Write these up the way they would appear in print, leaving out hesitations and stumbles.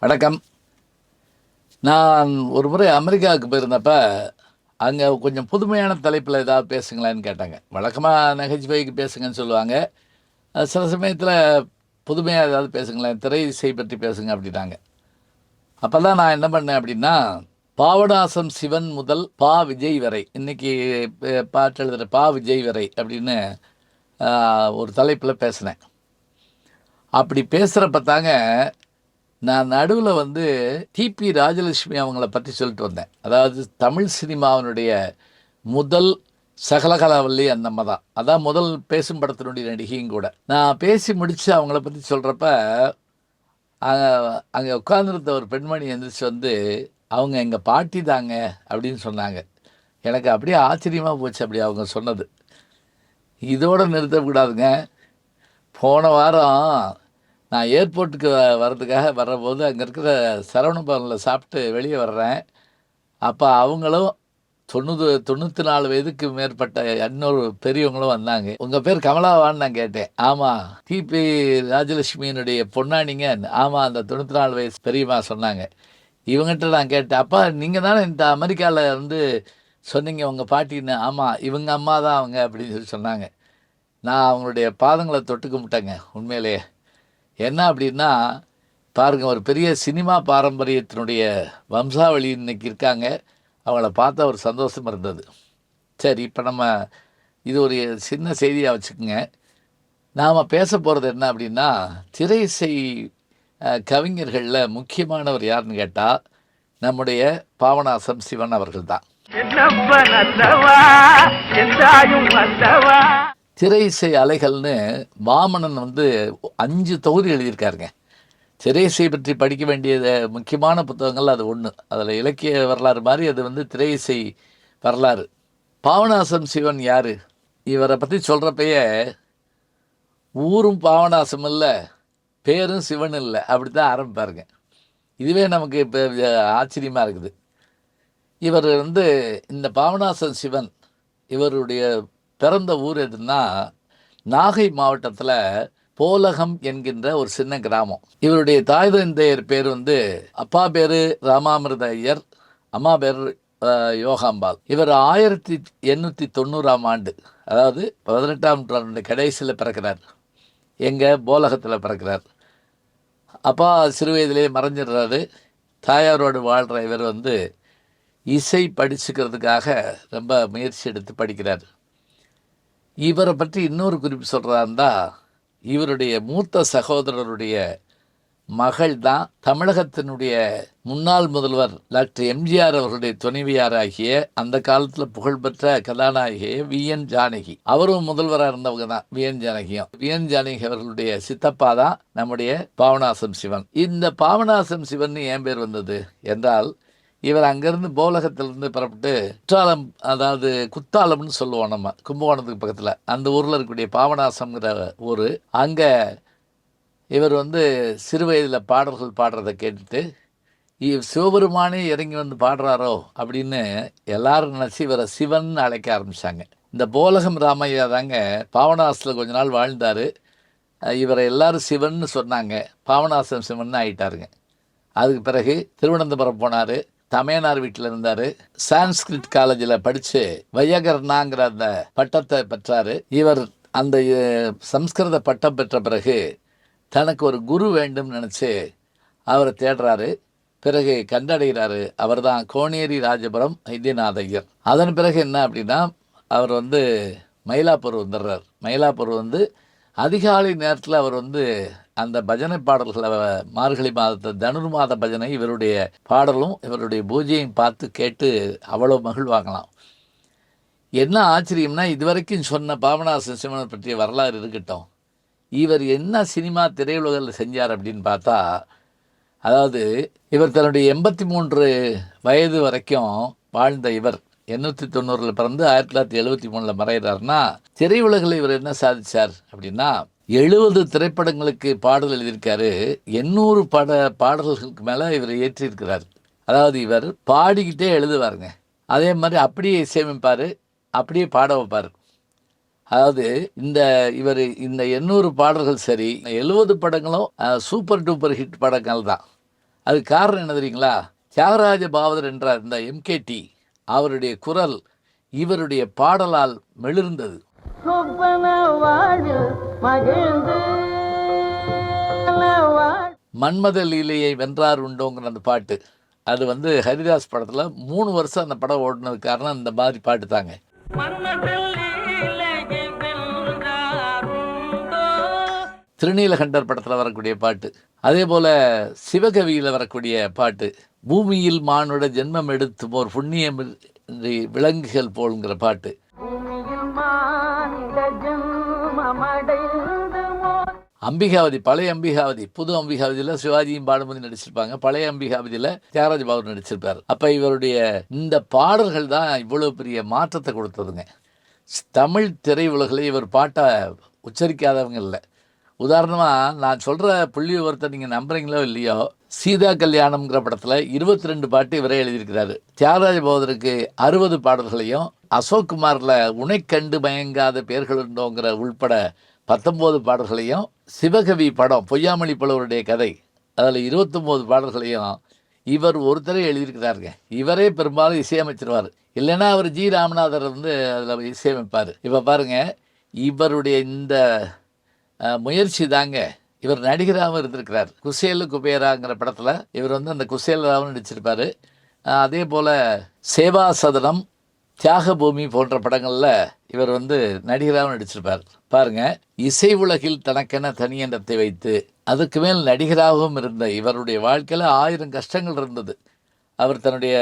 வணக்கம். நான் ஒரு முறை அமெரிக்காவுக்கு போயிருந்தப்ப, அங்க கொஞ்சம் புதுமையான தலைப்பில ஏதாவது பேசுங்களேன்னு கேட்டாங்க. வழக்கமா நகைச்சுவைக்கு பேசுங்கன்னு சொல்லுவாங்க. சில சமயத்தில புதுமையா ஏதாவது பேசுங்களேன், திரை இசை பற்றி பேசுங்க அப்படின்னாங்க. அப்பதான் நான் என்ன பண்ணேன் அப்படின்னா, பாபநாசம் சிவன் முதல் பா. விஜய் வரை, இன்னைக்கு பாட்டு எழுதுற பா. விஜய் வரை அப்படின்னு அ ஒரு தலைப்பில பேசினேன். அப்படி பேசுறப்ப தாங்க நான் நடுவுல வந்து டிபி ராஜலட்சுமி அவங்கள பத்தி சொல்லிட்டு வந்தேன். அதாவது தமிழ் சினிமாவினுடைய முதல் சகலகலாவல்லி அந்த அம்மா தான். அதான் முதல் பேசும் படத்தினுடைய நடிகையும் கூட. நான் பேசி முடிச்சு அவங்கள பத்தி சொல்றப்ப, அ அங்க உட்கார்ந்திருந்த ஒரு பெண்மணி எந்திரிச்சு வந்து, "அவங்க எங்க பாட்டி தாங்க" அப்படின்னு சொன்னாங்க. எனக்கு அப்படியே ஆச்சரியமா போச்சு அப்படி அவங்க சொன்னது. இதோட நிறுத்தக்கூடாதுங்க. போன வாரம் நான் ஏர்போர்ட்டுக்கு வர்றதுக்காக வரம்போது, அங்க இருக்கிற சரவண பவன்ல சாப்பிட்டு வெளிய வர்றேன். அப்ப அவங்களும் 94 வயதுக்கு மேற்பட்ட இன்னொரு பெரியவங்களும் வந்தாங்க. "உங்க பேர் கமலாவான்னு?" நான் கேட்டேன். "ஆமா. டிபி ராஜலட்சுமியினுடைய பொண்ணா நீங்க?" "ஆமா." அந்த 94 வயசு பெரியம்மா சொன்னாங்க. இவங்ககிட்ட நான் கேட்டேன், "அப்பா நீங்க தானே இந்த அமெரிக்கால வந்து சொன்னீங்க உங்க பாட்டின்னு?" "ஆமா. இவங்க அம்மா தான் அவங்க." அப்படின்னு சொல்லி சொன்னாங்க. நான் அவங்களுடைய பாதங்கள தொட்டு கும்பிட்டேங்க உண்மையிலேயே. என்ன அப்படின்னா, பாருங்க ஒரு பெரிய சினிமா பாரம்பரியத்தினுடைய வம்சாவளி இன்னைக்கு இருக்காங்க. அவங்கள பார்த்தா ஒரு சந்தோஷம் இருந்தது. சரி, இப்ப நம்ம இது ஒரு சின்ன செய்தியா வச்சுக்கங்க. நாம பேசப் போறது என்ன அப்படின்னா, திரை இசை கவிஞர்கள்ல முக்கியமானவர் யாருன்னு கேட்டா, நம்முடைய பாபநாசம் சிவன் அவர்கள் தான். என்னப்ப நல்லவா என்றாயும் வல்லவா. திரை இசை அலைகள்னு வாமனன் வந்து 5 தொகுதி எழுதியிருக்காருங்க. திரை இசை பற்றி படிக்க வேண்டிய முக்கியமான புத்தகங்கள்ல அது ஒண்ணு. அதுல இலக்கிய வரலாறு மாரி அது வந்து திரை இசை வரலாறு. பாபநாசம் சிவன் யாரு? இவர பத்தி சொல்றப்பயே, ஊரும் பாபநாசம் இல்ல, பேரும் சிவன் இல்ல. அப்படித்தான் ஆரம்பிப்பாருங்க. இதுவே நமக்கு இப்ப ஆச்சரியமா இருக்குது. இவர் வந்து இந்த பாபநாசம் சிவன், இவருடைய பிறந்த ஊர் எதுன்னா, நாகை மாவட்டத்துல போலகம் என்கின்ற ஒரு சின்ன கிராமம். இவருடைய தாய் தந்தையர் பேர் வந்து, அப்பா பேரு ராமாமிர்த ஐயர், அம்மா பேரு யோகாம்பாள். இவர் 1890ஆம் ஆண்டு, அதாவது 18ஆம் நூற்றாண்டு கடைசியில பிறக்கிறார். எங்க போலகத்துல பிறக்கிறார். அப்பா சிறு வயதிலேயே மறைஞ்சிடுறாரு. தாயாரோடு வாழ்ற இவர் வந்து இசை படிச்சுக்கிறதுக்காக ரொம்ப முயற்சி எடுத்து படிக்கிறார். இவரை பற்றி இன்னொரு குறிப்பு சொல்றதா இருந்தா, இவருடைய மூத்த சகோதரருடைய மகள் தான் தமிழகத்தினுடைய முன்னாள் முதல்வர் டாக்டர் எம்ஜிஆர் அவர்களுடைய துணைவியாராகிய அந்த காலத்துல புகழ்பெற்ற கதாநாயகி வி.என். ஜானகி. அவரும் முதல்வராக இருந்தவங்க தான் வி.என். ஜானகியும். வி.என். ஜானகி அவர்களுடைய சித்தப்பா தான் நம்முடைய பாபநாசம் சிவன். இந்த பாபநாசம் சிவன் ஏன் பேர் வந்தது என்றால், இவர் அங்கிருந்து போலகத்திலிருந்து புறப்பட்டு குற்றாலம், அதாவது குத்தாலம்னு சொல்லுவோம் நம்ம, கும்பகோணத்துக்கு பக்கத்துல. அந்த ஊர்ல இருக்கக்கூடிய பாபநாசம்ங்கிற ஊரு. அங்க இவர் வந்து சிறு வயதில் பாடல்கள் பாடுறதை கேட்டுட்டு, சிவபெருமானே இறங்கி வந்து பாடுறாரோ அப்படின்னு எல்லாரும் நினச்சி இவரை சிவன் அழைக்க ஆரம்பிச்சாங்க. இந்த போலகம் ராமையா தாங்க பாபநாசத்தில் கொஞ்ச நாள் வாழ்ந்தார். இவரை எல்லாரும் சிவன்னு சொன்னாங்க. பாபநாசம் சிவன் ஆயிட்டாருங்க. அதுக்கு பிறகு திருவனந்தபுரம் போனார். தமையனார் வீட்டில் இருந்தார். சான்ஸ்கிரிட் காலேஜில் படித்து வையகர்ணாங்கிற அந்த பட்டத்தை பெற்றார். இவர் அந்த சம்ஸ்கிருத பட்டம் பெற்ற பிறகு தனக்கு ஒரு குரு வேண்டும் நினச்சி அவரை தேடுறாரு. பிறகு கண்டடைகிறாரு. அவர் தான் கோனேரி ராஜபுரம் வைத்தியநாத ஐயர். அதன் பிறகு என்ன அப்படின்னா, அவர் வந்து மயிலாப்பூர் வந்துடுறார். மயிலாப்பூர் வந்து அதிகாலை நேரத்தில் அவர் வந்து அந்த பஜனை பாடல்களை, மார்கழி மாதத்தை தனுர் மாத பஜனை, இவருடைய பாடலும் இவருடைய பூஜையும் பார்த்து கேட்டு அவ்வளோ மகிழ்வாங்களாம். என்ன ஆச்சரியம்னா, இதுவரைக்கும் சொன்ன பாபநாச சிவனை பற்றிய வரலாறு இருக்கட்டும், இவர் என்ன சினிமா திரையுலகில் செஞ்சார் அப்படின்னு பார்த்தா, அதாவது இவர் தன்னுடைய 83 வயது வரைக்கும் வாழ்ந்த இவர் 890 பிறந்து 1973 மறைகிறார்னா, திரையுலகில் இவர் என்ன சாதிச்சார் அப்படின்னா, 70 திரைப்படங்களுக்கு பாடல் எழுதியிருக்காரு. 800 பாடல்களுக்கு மேலே இவர் இயற்றியிருக்கிறார். அதாவது இவர் பாடிக்கிட்டே எழுதுவாருங்க. அதே மாதிரி அப்படியே இசையமைப்பார், அப்படியே பாட வைப்பார். அதாவது இவர் இந்த 800 பாடல்கள் சரி, 70 படங்களும் சூப்பர் டூப்பர் ஹிட் படங்கள் தான். அது காரணம் என்ன தெரியுங்களா? தியாகராஜ பாவதர் என்ற இந்த எம்கேடி அவருடைய குரல் இவருடைய பாடலால் மெளிர்ந்தது. மன்மத லீலையை வென்றார் உண்டோங்கிற அந்த பாட்டு, அது வந்து ஹரிதாஸ் படத்தில் 3 வருஷம் அந்த படம் ஓடினது காரணம் இந்த மாதிரி பாட்டு தாங்க. திருநீலகண்டர் படத்தில் வரக்கூடிய பாட்டு, அதே போல் சிவகவியில் வரக்கூடிய பாட்டு, பூமியில் மானுட ஜென்மம் எடுத்தும் ஒரு புண்ணியம் விலங்குகள் போல்ங்கிற பாட்டு, அம்பிகாவதி, பழைய அம்பிகாவதி, புது அம்பிகாவதியில் சிவாஜியும் பானுமதி நடிச்சிருப்பாங்க, பழைய அம்பிகாவதியில் தியாகராஜ பாபு நடிச்சிருப்பார். அப்போ இவருடைய இந்த பாடல்கள் தான் இவ்வளோ பெரிய மாற்றத்தை கொடுத்ததுங்க. தமிழ் திரையுலகில் இவர் பாட்டை உச்சரிக்காதவங்க இல்லை. உதாரணமாக நான் சொல்கிற புள்ளி விவரத்தை நீங்கள் நம்புறீங்களோ இல்லையோ, சீதா கல்யாணம்ங்கிற படத்தில் 22 பாட்டு இவரே எழுதியிருக்கிறாரு. தியாகராஜ பாகவதருக்கு 60 பாடல்களையும், அசோக் குமாரில் உனைக்கண்டு மயங்காத பேர்கள் உண்டோங்கிற உள்பட 19 பாடல்களையும், சிவகவி படம் பொய்யாமொழி புலவருடைய கதை அதில் 29 பாடல்களையும் இவர் ஒருத்தரே எழுதியிருக்கிறாருங்க. இவரே பெரும்பாலும் இசையமைச்சிருவார். இல்லைன்னா அவர் ஜி ராமநாதர் வந்து அதில் இசையமைப்பார். இப்போ பாருங்கள், இவருடைய இந்த முயற்சி தாங்க இவர் நடிகராகவும் இருந்திருக்கிறார். குசேலு குபேராங்கிற படத்தில் இவர் வந்து அந்த குசேலராகவும் நடிச்சிருப்பார். அதே போல் சேவா சதனம், தியாக பூமி போன்ற படங்களில் இவர் வந்து நடிகராகவும் நடிச்சிருப்பார். பாருங்கள், இசை உலகில் தனக்கென தனியண்டத்தை வைத்து அதுக்கு மேல் நடிகராகவும் இருந்த இவருடைய வாழ்க்கையில் 1000 கஷ்டங்கள் இருந்தது. அவர் தன்னுடைய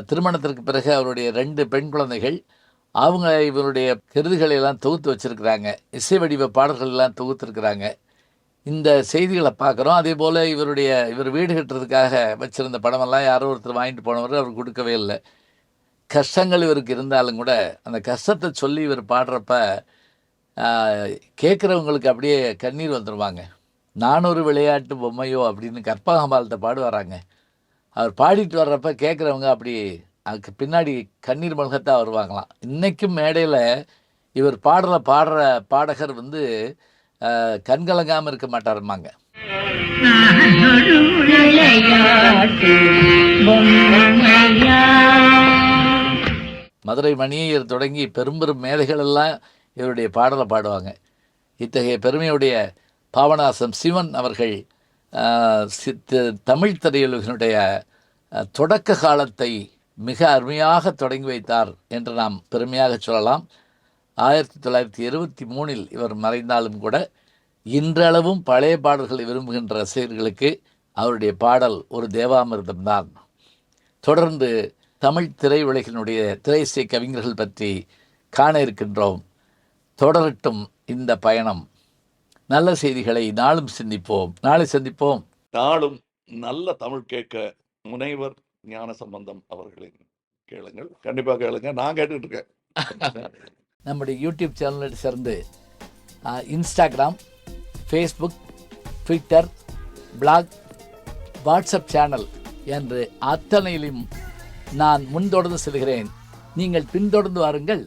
திருமணத்திற்கு பிறகு அவருடைய 2 பெண் குழந்தைகள், அவங்க இவருடைய கிருதிகளை எல்லாம் தொகுத்து வச்சுருக்கிறாங்க, இசை வடிவ பாடல்கள் எல்லாம் தொகுத்துருக்குறாங்க. இந்த செய்திகளை பார்க்குறோம். அதே போல் இவர் வீடு கட்டுறதுக்காக வச்சுருந்த படமெல்லாம் யாரோ ஒருத்தர் வாங்கிட்டு போனவர், அவர் கொடுக்கவே இல்லை. கஷ்டங்கள் இவருக்கு இருந்தாலும் கூட அந்த கஷ்டத்தை சொல்லி இவர் பாடுறப்ப கேட்குறவங்களுக்கு அப்படியே கண்ணீர் வந்துடுவாங்க. நான் ஒரு விளையாட்டு பொம்மையோ அப்படின்னு கற்பகம்பால்கிட்ட பாடுவாராங்க. அவர் பாடிட்டு வர்றப்ப கேட்குறவங்க அப்படி அதுக்கு பின்னாடி கண்ணீர் மல்கத்தான் வருவாங்களாம். இன்றைக்கும் மேடையில் இவர் பாடுற பாடகர் வந்து கண்கலங்காமல் இருக்க மாட்டாருமாங்க. மதுரை மணியர் தொடங்கி பெரும் மேதைகள் எல்லாம் இவருடைய பாடலை பாடுவாங்க. இத்தகைய பெருமையுடைய பாபநாசம் சிவன் அவர்கள் தமிழ் திரையுலகினுடைய தொடக்க காலத்தை மிக அருமையாக தொடங்கி வைத்தார் என்று நாம் பெருமையாக சொல்லலாம். 1973 இவர் மறைந்தாலும் கூட இன்றளவும் பழைய பாடல்களை விரும்புகின்ற ரசிகர்களுக்கு அவருடைய பாடல் ஒரு தேவாமிர்தம்தான். தொடர்ந்து தமிழ் திரையுலகினுடைய திரையிசை கவிஞர்கள் பற்றி காண இருக்கின்றோம். தொடரட்டும் இந்த பயணம். நல்ல செய்திகளை நாளும் சிந்திப்போம். நாளை சந்திப்போம். நாளும் நல்ல தமிழ் கேட்க முனைவர் ஞானசம்பந்தம் அவர்களின் கேளுங்கள். கண்டிப்பாக கேளுங்க. நான் கேட்டுட்டு இருக்கேன். நம்முடைய யூடியூப் சேனலை சேர்ந்து Instagram, Facebook, Twitter, blog, WhatsApp channel என்று அத்தனையிலும் நான் முன்தொடர்ந்து செல்கிறேன். நீங்கள் பின்தொடர்ந்து வாருங்கள்.